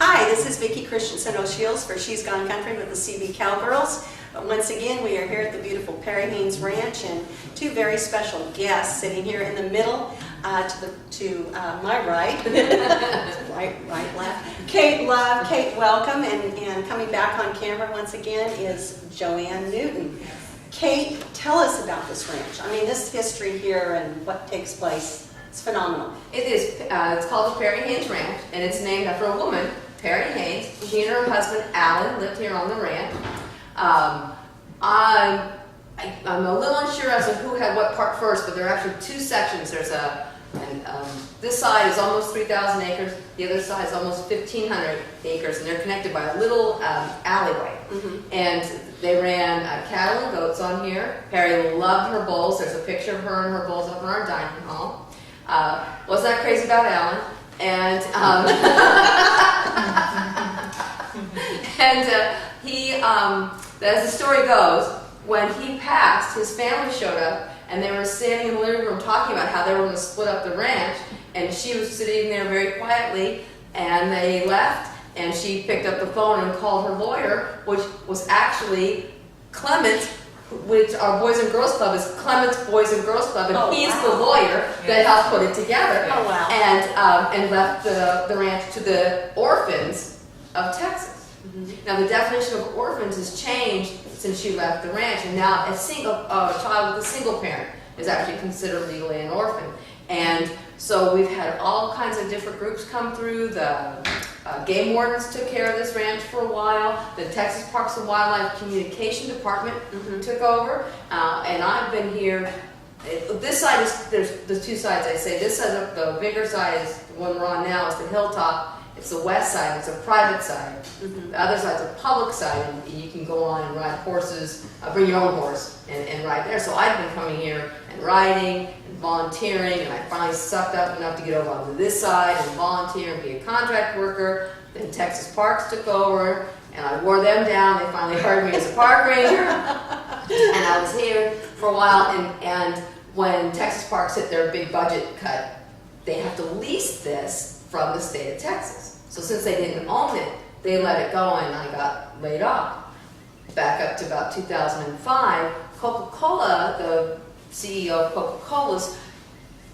Hi, this is Vicki Christensen O'Shields for She's Gone Country with the CB Cowgirls. Once again, we are here at the beautiful Perry Haynes Ranch, and two very special guests sitting here in the middle to my right, right, left. Kate Love, Kate, welcome, and coming back on camera once again is JoAnne Newton. Kate, tell us about this ranch. I mean, this history here and what takes place, it's phenomenal. It is. It's called the Perry Haynes Ranch, and it's named after a woman, Perry Haynes. She and her husband, Alan, lived here on the ranch. I'm a little unsure as to who had what part first, but there are actually two sections. There's this side is almost 3,000 acres. The other side is almost 1,500 acres, and they're connected by a little alleyway. Mm-hmm. And they ran cattle and goats on here. Perry loved her bulls. There's a picture of her and her bulls up in our dining hall. Wasn't that crazy about Alan? And he, as the story goes, when he passed, his family showed up, and they were standing in the living room talking about how they were going to split up the ranch, and she was sitting there very quietly, and they left, and she picked up the phone and called her lawyer, which was actually Clement, which our Boys and Girls Club is Clement's Boys and Girls Club, and he's the lawyer that helped put it together, and left the ranch to the orphans of Texas. Mm-hmm. Now the definition of orphans has changed since she left the ranch, and now a child with a single parent is actually considered legally an orphan. And so we've had all kinds of different groups come through. The game wardens took care of this ranch for a while. The Texas Parks and Wildlife Communication Department took over, and I've been here. This side is, there's the two sides I say. This side, the bigger side is the one we're on now, is the hilltop. It's the west side, it's a private side. Mm-hmm. The other side's a public side, and you can go on and ride horses, bring your own horse and ride there. So I've been coming here and riding and volunteering, and I finally sucked up enough to get over onto this side and volunteer and be a contract worker. Then Texas Parks took over, and I wore them down. They finally hired me as a park ranger, and I was here for a while. And when Texas Parks hit their big budget cut, they have to lease this from the state of Texas. So since they didn't own it, they let it go, and I got laid off. Back up to about 2005, Coca-Cola, the CEO of Coca-Cola's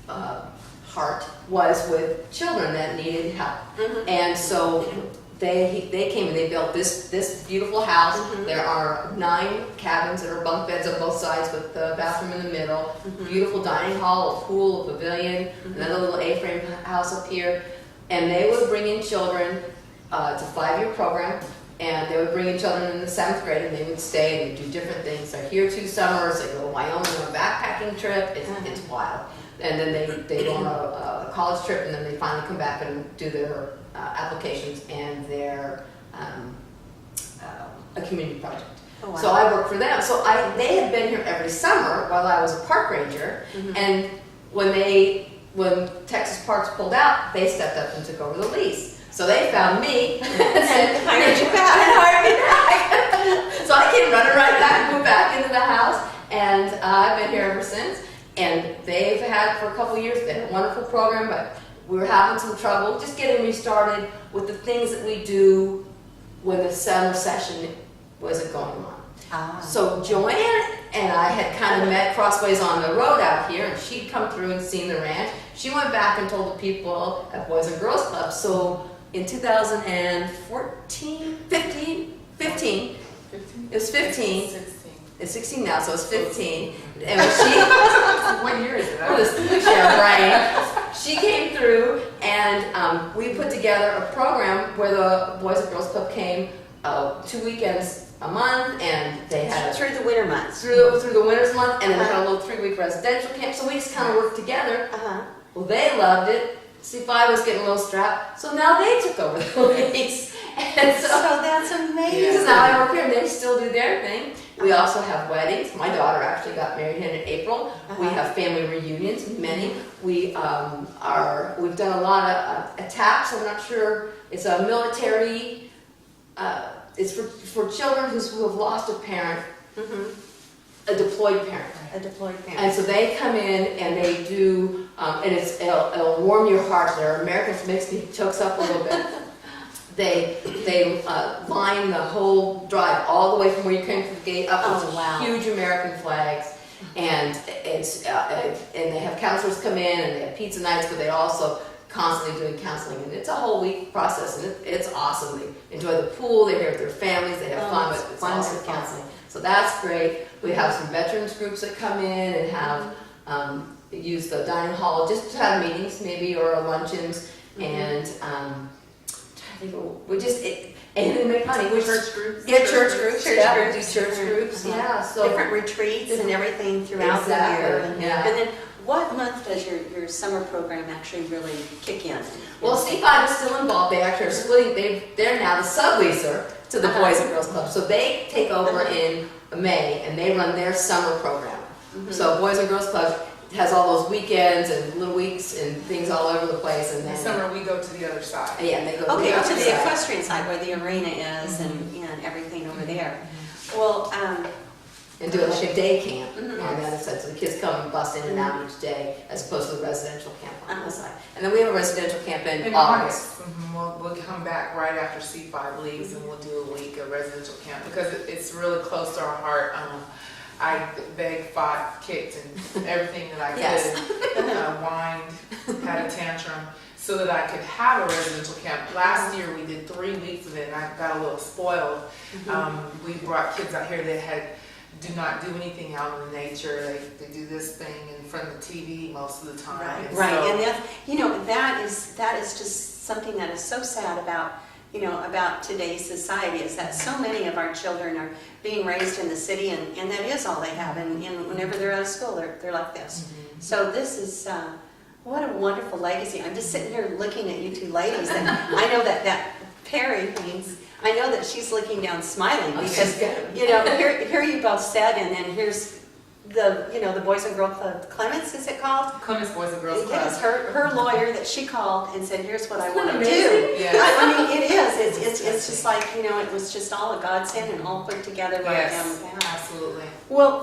heart was with children that needed help. Mm-hmm. And so they came and they built this beautiful house. Mm-hmm. There are 9 cabins that are bunk beds on both sides with the bathroom in the middle. Mm-hmm. Beautiful dining hall, a pool, a pavilion, another little A-frame house up here. And they would bring in children, it's a 5-year program, and they would bring in children in the 7th grade, and they would stay and do different things. They're here 2 summers, they go to Wyoming on a backpacking trip, it's wild. And then they go on a college trip, and then they finally come back and do their applications and their a community project. Oh, wow. So I worked for them. So they had been here every summer while I was a park ranger, and when Texas Parks pulled out, they stepped up and took over the lease. So they found me and hired you back. And hired me back. So I came running right back, moved back into the house, and I've been here ever since. And they've had for a couple of years, they had a wonderful program, but we were having some trouble just getting restarted with the things that we do when the summer session wasn't going on. So JoAnne and I had kind of met crossways on the road out here, and she'd come through and seen the ranch. She went back and told the people at Boys and Girls Club. So in 2014, 15, it was 15. 16. It's 16 now, so it's 15. And when she, what year is it? She came through, and we put together a program where the Boys and Girls Club came 2 weekends a month, and they had through the winter months. Through the winter's month, and then they had a little 3-week residential camp. So we just kind of worked together. Well, they loved it. See, I was getting a little strapped, so now they took over the lease. And so that's amazing. So now I work here, and they still do their thing. We also have weddings. My daughter actually got married in April. We have family reunions, many. We've done a lot of attacks. I'm not sure. It's a military. It's for children who have lost a parent. A deployed parent. A deployed parent. And so they come in and they do, and it'll warm your heart. Their Americans makes me chokes up a little bit. They line the whole drive all the way from where you came to the gate up Oh, with wow. huge American flags, and and they have counselors come in, and they have pizza nights, but they also constantly doing counseling, and it's a whole week process, and it's awesome. They enjoy the pool, they're here with their families, they have fun, but it's also counseling. So that's great. We have some veterans groups that come in and have use the dining hall just to have meetings maybe, or luncheons, and we just and then make money. Church groups. Yeah, church groups. Yeah, we do groups. church groups. Yeah, so different retreats and everything throughout the year. Exactly, yeah. And then what month does your summer program actually really kick in? Well, C5 is still involved. They actually are splitting. They're now the subleaser to the Boys and Girls Club. So they take over in May, and they run their summer program. So Boys and Girls Club has all those weekends and little weeks and things all over the place. And then In summer, we go to the other side. yeah, and they go Okay, to to the the other side. equestrian side where the arena is and everything over there. Well, And do a day camp Mhm. on the other side. So the kids come and bust in and out each day, as opposed to the residential camp on the Uh-huh. side. And then we have a residential camp in In August. August, we'll come back right after C5 leaves, and we'll do a week of residential camp because it's really close to our heart. I begged, fought, kicked, and everything that I could, Yes. whined, had a tantrum, so that I could have a residential camp. Last year, we did 3 weeks of it, and I got a little spoiled. We brought kids out here that do not do anything out in nature. They do this thing in front of the TV most of the time. And right, so- and that is just something that is so sad about today's society, is that so many of our children are being raised in the city, and that is all they have, and whenever they're out of school, they're like this. So this is, what a wonderful legacy. I'm just sitting here looking at you two ladies, and I know that Perry means, I know that she's looking down smiling, because, here you both said, and then here's the Boys and Girls Club, Clements, is it called? Clemens Boys and Girls Club. Yes, her lawyer that she called and said, here's what I Isn't want that to do. amazing? Yes. I mean, it is. It's just like, it was just all a godsend and all put together right down the path. Absolutely. Well,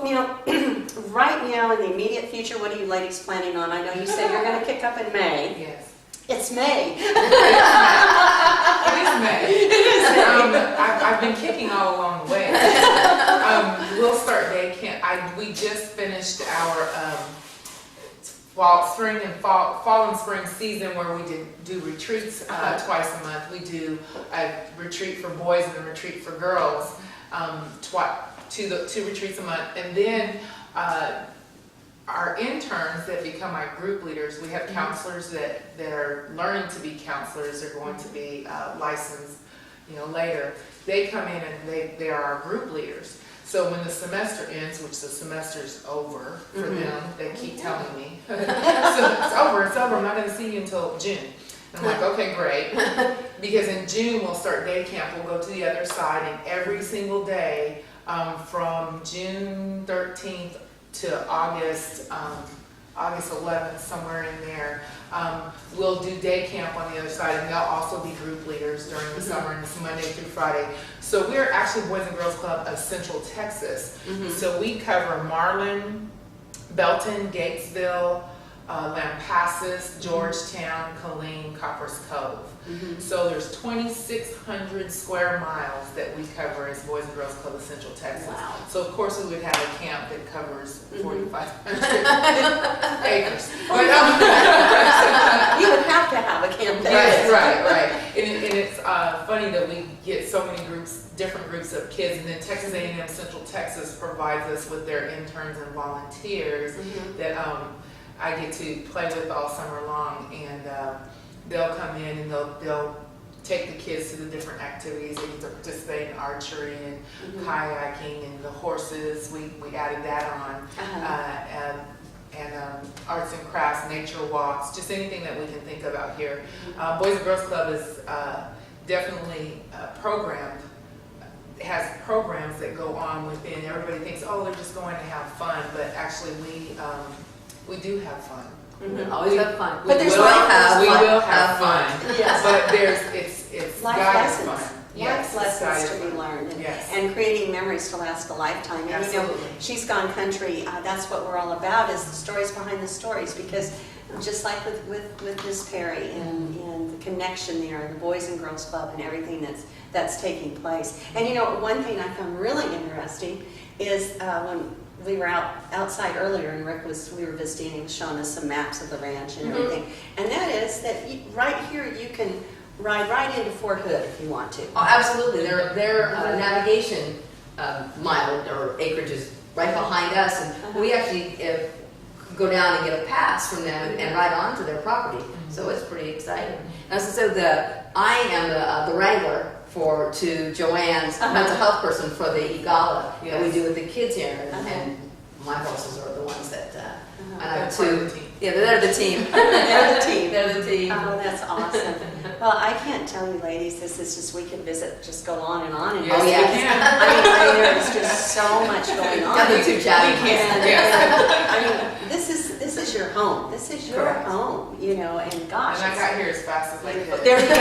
right now in the immediate future, what are you ladies planning on? I know you said you're going to kick up in May. Yes. It's May. It is May. I've been kicking all along the way. We'll start day camp. We just finished our fall and spring season where we do retreats twice a month. We do a retreat for boys and a retreat for girls, two retreats a month, and then our interns that become our group leaders, we have counselors that are learning to be counselors. They're going to be licensed, later. They come in and they are our group leaders. So when the semester ends, which the semester's over for them, they keep telling me, so it's over, I'm not going to see you until June. And I'm like, okay, great. Because in June we'll start day camp. We'll go to the other side, and every single day from June 13th to August 11th, somewhere in there, we'll do day camp on the other side, and they'll also be group leaders during the summer, and it's Monday through Friday. So we're actually Boys and Girls Club of Central Texas. So we cover Marlin, Belton, Gatesville, Lampasas, Georgetown, Killeen, Coppers Cove. So there's 2,600 square miles that we cover as Boys and Girls Club of Central Texas. Wow. So of course we would have a camp that covers 4,500 acres. But, You would have to have a camp there. yes, right. And it's funny that we get so many different groups of kids, and then Texas A&M Central Texas provides us with their interns and volunteers that I get to play with all summer long, and they'll come in and they'll take the kids to the different activities. They get to participate in archery and kayaking and the horses. We added that on, and arts and crafts, nature walks, just anything that we can think of out here. Boys and Girls Club is definitely programmed. It has programs that go on within. Everybody thinks, oh, they're just going to have fun, but actually we do have fun. Always have fun. But there's we life will have fun. Yes. But it's Life guided lessons. fun. Life lessons guided to be fun. learned, Yes. and creating memories to last a lifetime. And Absolutely. She's Gone Country, that's what we're all about, is the stories behind the stories, because just like with Miss Perry and the connection there, and the Boys and Girls Club, and everything that's taking place. And you know, one thing I found really interesting is when we were outside earlier, and we were visiting and showing us some maps of the ranch and everything. And that is that right here you can ride right into Fort Hood if you want to. Oh, absolutely. Their navigation mile or acreage is right behind us, and we actually go down and get a pass from them and ride onto their property. So it's pretty exciting. And so I am the wrangler to JoAnne's mental health person for the gala that we do with the kids here, and my horses are the ones that I know too. Yeah, they're the team. They're the team. They're the team. Oh, that's awesome. Well, I can't tell you, ladies, this is just, we could visit, just go on and on. And Yes, Oh, we yeah. can. there's just so much going on. Nothing too challenging. I mean, this is your home. This is your Correct. home, you know, and gosh. And I got here as fast as I could. There you go.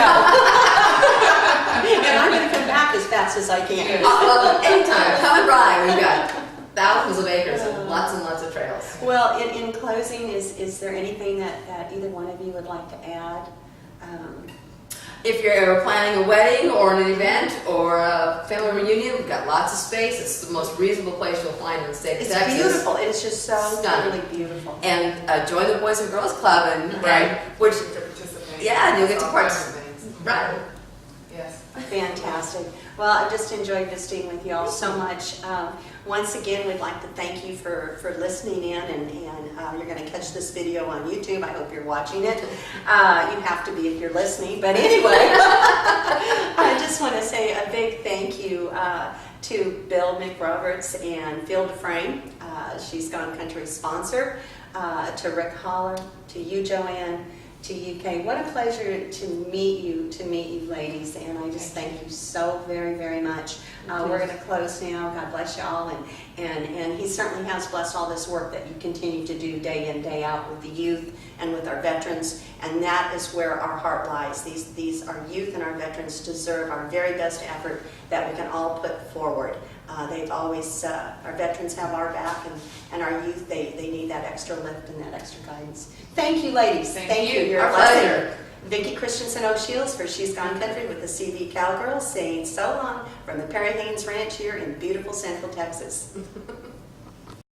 And I'm going to come back as fast as I can. Anytime, come and ride. We've got thousands of acres and lots of trails. Well, in closing, is there anything that either one of you would like to add? If you're planning a wedding or an event or a family reunion, we've got lots of space. It's the most reasonable place you'll find in the state of It's Texas. beautiful. It's just so Stunning. totally beautiful. And join the Boys and Girls Club, and which To participate. yeah, you'll get to All kinds participate. of things. Right. Yes. Fantastic. Well, I just enjoyed visiting with you all so much. Once again, we'd like to thank you for listening in, and you're going to catch this video on YouTube. I hope you're watching it. You have to be if you're listening. But anyway, I just want to say a big thank you to Bill McRoberts and Phil DeFrame. She's Gone Country sponsor. To Rick Holler, to you, JoAnne, to you, Kay. What a pleasure to meet you ladies, and I just thank you so very, very much. We're going to close now. God bless you all, and He certainly has blessed all this work that you continue to do day in, day out with the youth and with our veterans, and that is where our heart lies. These our youth and our veterans deserve our very best effort that we can all put forward. They've always, our veterans have our back, and our youth, they need that extra lift and that extra guidance. Thank you, ladies. Thank you. You're Our a blessing. pleasure. Vicki Christensen O'Shields for She's Gone Country with the CV Cowgirls saying so long from the Perry Haynes Ranch here in beautiful Central Texas.